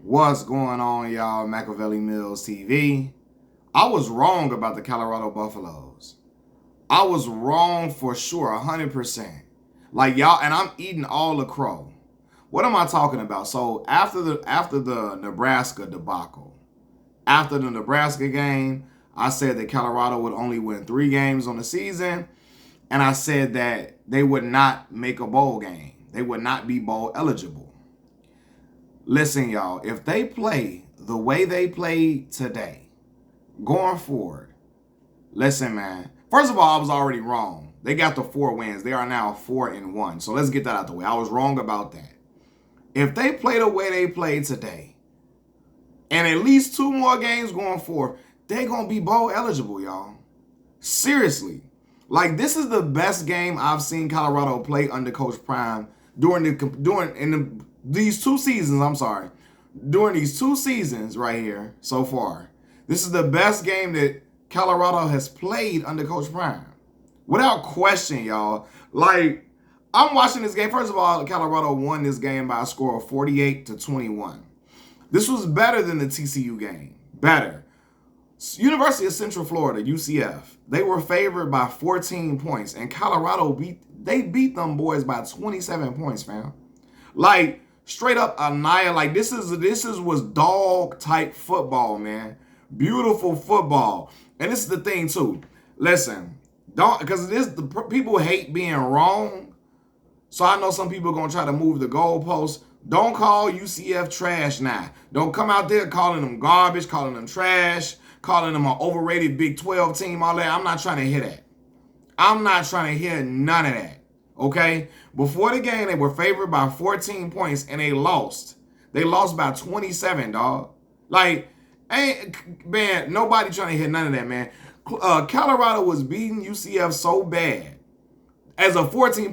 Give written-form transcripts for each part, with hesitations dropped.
What's going on, y'all? Machiavelli Mills TV. I was wrong about the Colorado Buffaloes. I was wrong for sure, 100%. Like y'all, and I'm eating all the crow. What am I talking about? So after the Nebraska debacle, after the Nebraska game, I said that Colorado would only win 3 games on the season, and I said that they would not make a bowl game. They would not be bowl eligible. Listen, y'all, if they play the way they played today, going forward, listen, man. First of all, I was already wrong. They got the 4 wins. They are now 4-1. So let's get that out the way. I was wrong about that. If they play the way they played today, and at least 2 more games going forward, they're going to be bowl eligible, y'all. Seriously. Like, this is the best game I've seen Colorado play under Coach Prime these 2 seasons. During these 2 seasons right here so far. This is the best game that Colorado has played under Coach Prime. Without question, y'all. Like, I'm watching this game. First of all, Colorado won this game by a score of 48-21. This was better than the TCU game. Better. University of Central Florida, UCF, they were favored by 14 points, and Colorado beat them boys by 27 points, fam. Like, straight up annihilate. Like, this was dog type football, man. Beautiful football. And this is the thing too. Listen, because people hate being wrong. So I know some people are gonna try to move the goalposts. Don't call UCF trash now. Don't come out there calling them garbage, calling them trash, calling them an overrated Big 12 team, all that. I'm not trying to hear that. I'm not trying to hear none of that. Okay? Before the game, they were favored by 14 points and they lost. They lost by 27, dog. Like, man, nobody trying to hear none of that, man. Colorado was beating UCF so bad. As a 14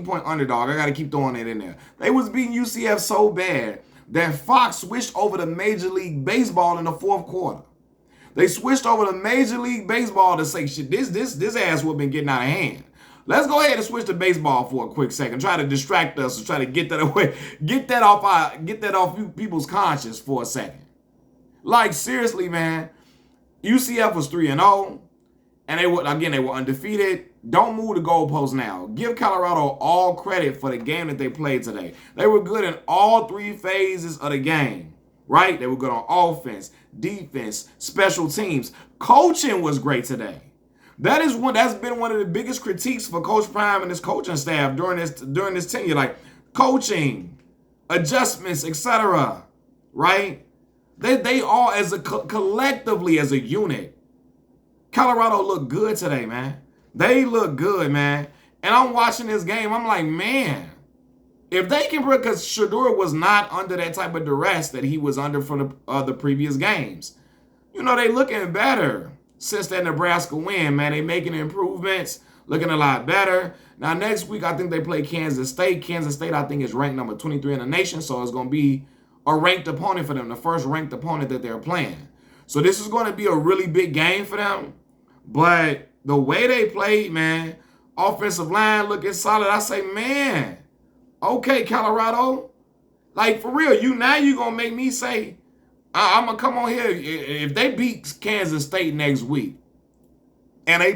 point underdog, I got to keep throwing it in there. They was beating UCF so bad that Fox switched over to Major League Baseball in the fourth quarter. They switched over to Major League Baseball to say, shit, this ass would have been getting out of hand. Let's go ahead and switch to baseball for a quick second. Try to distract us and try to get that away, get that off people's conscience for a second. Like, seriously, man. UCF was 3-0, and they were undefeated. Don't move the goalposts now. Give Colorado all credit for the game that they played today. They were good in all 3 phases of the game, right? They were good on offense, defense, special teams. Coaching was great today. That's been one of the biggest critiques for Coach Prime and his coaching staff during this tenure. Like, coaching, adjustments, etc. Right? They all collectively as a unit. Colorado looked good today, man. They look good, man. And I'm watching this game. I'm like, man, if they can, because Shedeur was not under that type of duress that he was under from the previous games. You know, they looking better since that Nebraska win, man. They making improvements, looking a lot better. Now, next week, I think they play Kansas State. Kansas State, I think, is ranked number 23 in the nation, so it's going to be a ranked opponent for them, the first ranked opponent that they're playing. So this is going to be a really big game for them. But the way they played, man, offensive line looking solid. I say, man, okay, Colorado. Like, for real, you're going to make me say, I'm going to come on here. If they beat Kansas State next week, and they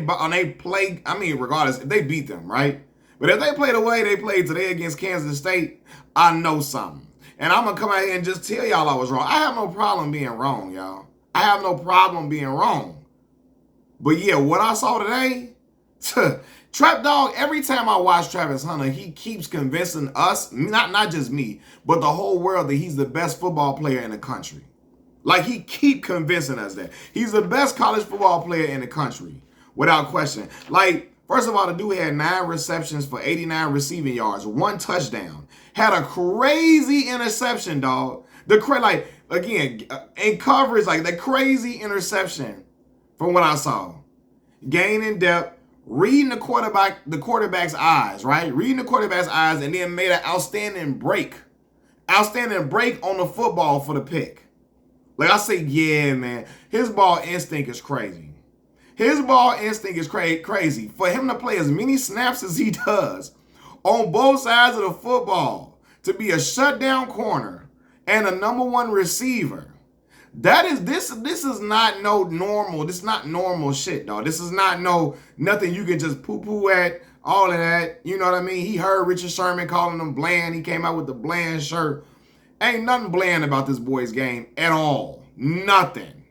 play, regardless, if they beat them, right? But if they play the way they played today against Kansas State, I know something. And I'm going to come out here and just tell y'all I was wrong. I have no problem being wrong, y'all. I have no problem being wrong. But yeah, what I saw today, Trap Dog, every time I watch Travis Hunter, he keeps convincing us, not just me, but the whole world, that he's the best football player in the country. Like, he keep convincing us that. He's the best college football player in the country, without question. Like, first of all, the dude had 9 receptions for 89 receiving yards, 1 touchdown. Had a crazy interception, dog. In coverage, like, the crazy interception from what I saw. Gain in depth, reading the quarterback's eyes, right? Reading the quarterback's eyes, and then made an outstanding break. Outstanding break on the football for the pick. Like, I say, yeah, man, his ball instinct is crazy. His ball instinct is crazy. For him to play as many snaps as he does on both sides of the football, to be a shutdown corner and a #1 receiver. This is not no normal. This is not normal shit, dog. This is not nothing you can just poo-poo at, all of that. You know what I mean? He heard Richard Sherman calling him bland. He came out with the bland shirt. Ain't nothing bland about this boy's game at all. Nothing.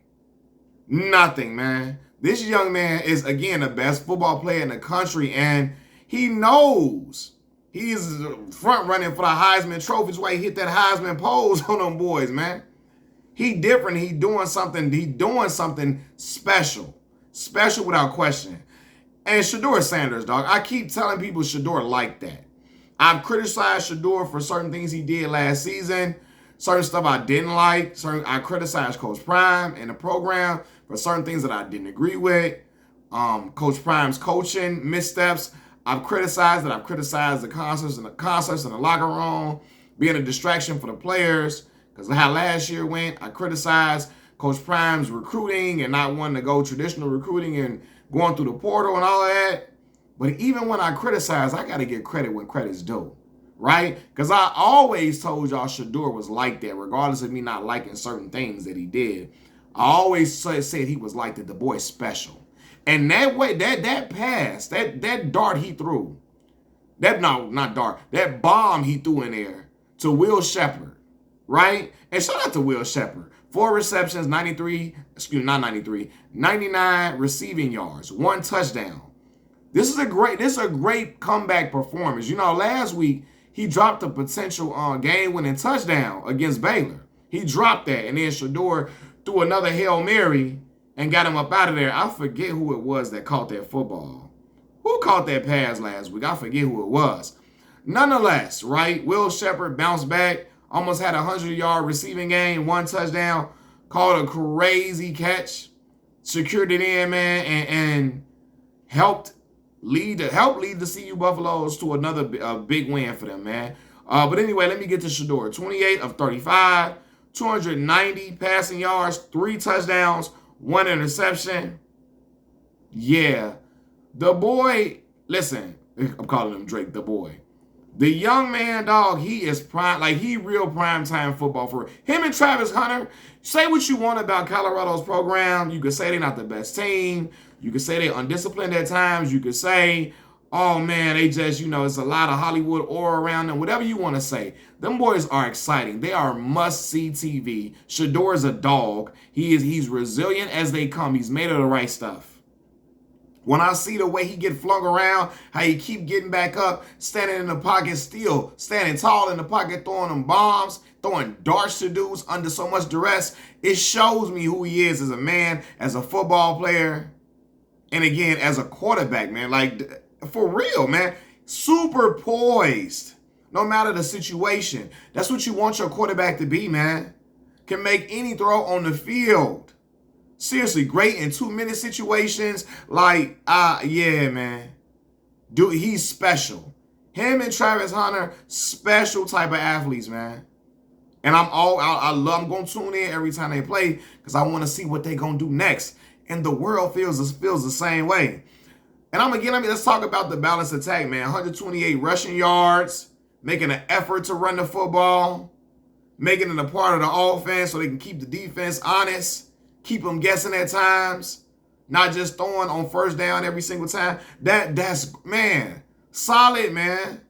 Nothing, man. This young man is, again, the best football player in the country, and he knows he is front running for the Heisman Trophy. That's why he hit that Heisman pose on them boys, man. He different. He doing something special. Special without question. And Shedeur Sanders, dog. I keep telling people Shedeur like that. I've criticized Shedeur for certain things he did last season. Certain stuff I didn't like. I criticized Coach Prime and the program for certain things that I didn't agree with. Coach Prime's coaching missteps. I've criticized the concerts in the locker room, being a distraction for the players. Because how last year went, I criticized Coach Prime's recruiting and not wanting to go traditional recruiting and going through the portal and all of that. But even when I criticize, I got to give credit when credit's due, right? Because I always told y'all Shedeur was like that, regardless of me not liking certain things that he did. I always said he was like that. The boy's special. And that way, that pass, that dart he threw, that bomb he threw in there to Will Shepherd, right? And shout out to Will Shepherd. 4 receptions, 99 receiving yards, 1 touchdown. This is a great comeback performance. You know, last week he dropped a potential game-winning touchdown against Baylor. He dropped that, and then Shedeur threw another Hail Mary and got him up out of there. I forget who it was that caught that football. Who caught that pass last week? I forget who it was. Nonetheless, right? Will Shepherd bounced back, almost had a 100-yard receiving game, 1 touchdown, called a crazy catch, secured it in, man, and helped lead the CU Buffaloes to another big win for them, man. But anyway, let me get to Shedeur. 28 of 35, 290 passing yards, 3 touchdowns, 1 interception. Yeah. The boy, listen, I'm calling him Drake, the boy. The young man, dog, he is prime, like he real prime time football for him and Travis Hunter. Say what you want about Colorado's program. You could say they're not the best team. You could say they're undisciplined at times. You could say, oh man, they just, it's a lot of Hollywood aura around them. Whatever you want to say. Them boys are exciting. They are must-see TV. Shedeur is a dog. He's resilient as they come. He's made of the right stuff. When I see the way he get flung around, how he keep getting back up, standing in the pocket still, standing tall in the pocket, throwing them bombs, throwing darts to dudes under so much duress, it shows me who he is as a man, as a football player, and again, as a quarterback, man. Like, for real, man. Super poised, no matter the situation. That's what you want your quarterback to be, man. Can make any throw on the field. Seriously, great in 2-minute situations. Like, yeah, man. Dude, he's special. Him and Travis Hunter, special type of athletes, man. And I'm going to tune in every time they play because I want to see what they're going to do next. And the world feels the same way. And let's talk about the balanced attack, man. 128 rushing yards, making an effort to run the football, making it a part of the offense so they can keep the defense honest. Keep them guessing at times, not just throwing on first down every single time. That's, man, solid, man.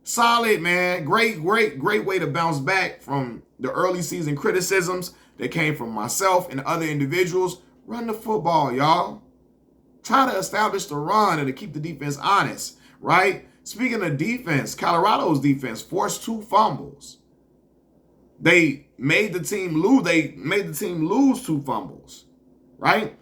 Solid, man. Great way to bounce back from the early season criticisms that came from myself and other individuals. Run the football, y'all. Try to establish the run and to keep the defense honest, right? Speaking of defense, Colorado's defense forced 2 fumbles. They made the team lose 2 fumbles, right?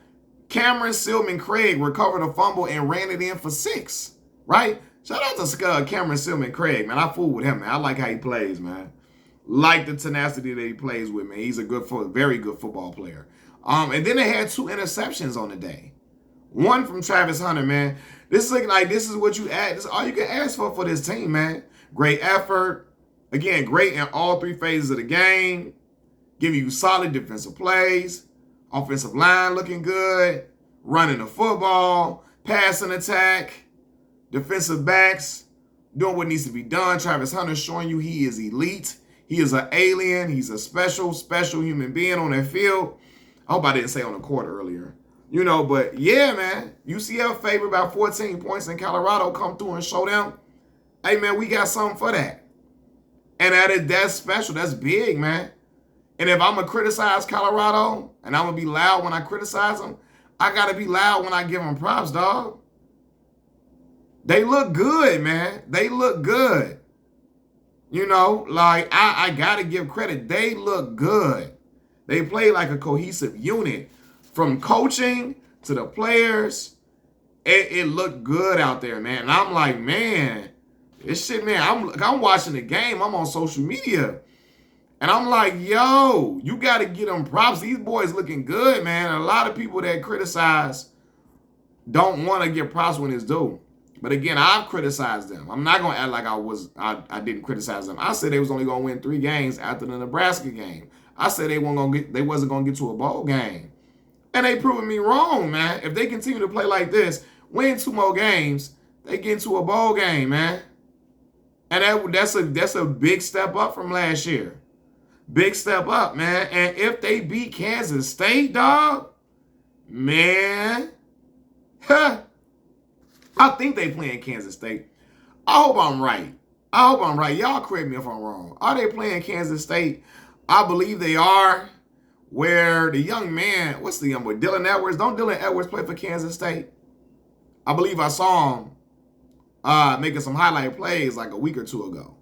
Cameron Silman Craig recovered a fumble and ran it in for 6, right? Shout out to Cameron Silman Craig, man. I fool with him, man. I like how he plays, man. Like the tenacity that he plays with, man. He's a very good football player. And then they had 2 interceptions on the day. 1 from Travis Hunter, man. This is what you ask. This is all you can ask for this team, man. Great effort. Again, great in all 3 phases of the game. Giving you solid defensive plays. Offensive line looking good. Running the football. Passing attack. Defensive backs doing what needs to be done. Travis Hunter showing you he is elite. He is an alien. He's a special human being on that field. I hope I didn't say on the court earlier. You know, but yeah, man. UCF favored by 14 points and Colorado come through and show them. Hey, man, we got something for that. And that's special. That's big, man. And if I'm going to criticize Colorado and I'm going to be loud when I criticize them, I got to be loud when I give them props, dog. They look good, man. They look good. You know, like, I got to give credit. They look good. They play like a cohesive unit. From coaching to the players, it looked good out there, man. And I'm like, man, this shit, man, I'm watching the game. I'm on social media. And I'm like, yo, you got to get them props. These boys looking good, man. And a lot of people that criticize don't want to get props when it's due. But again, I've criticized them. I'm not going to act like I didn't criticize them. I said they was only going to win 3 games after the Nebraska game. I said they wasn't going to get to a bowl game. And they proving me wrong, man. If they continue to play like this, win 2 more games, they get into a bowl game, man. And that's a big step up from last year. Big step up, man. And if they beat Kansas State, dog, man, I think they playing Kansas State. I hope I'm right. Y'all correct me if I'm wrong. Are they playing Kansas State? I believe they are. Where the young man, what's the young boy? Dylan Edwards. Don't Dylan Edwards play for Kansas State? I believe I saw him making some highlight plays like a week or 2 ago.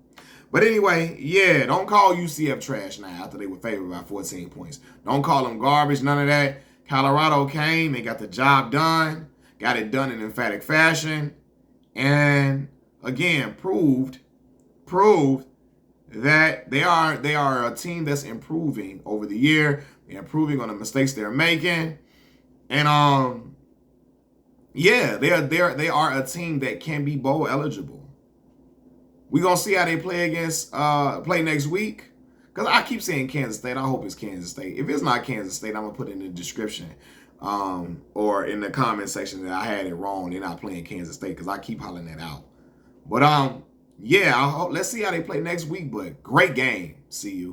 But anyway, yeah, don't call UCF trash now after they were favored by 14 points. Don't call them garbage, none of that. Colorado came and got the job done. Got it done in emphatic fashion. And again, proved that they are a team that's improving over the year. They're improving on the mistakes they're making. And yeah, they are a team that can be bowl eligible. We're gonna see how they play next week. Because I keep saying Kansas State. I hope it's Kansas State. If it's not Kansas State, I'm gonna put it in the description. Or in the comment section that I had it wrong. They're not playing Kansas State because I keep hollering that out. But yeah, let's see how they play next week. But great game. See you.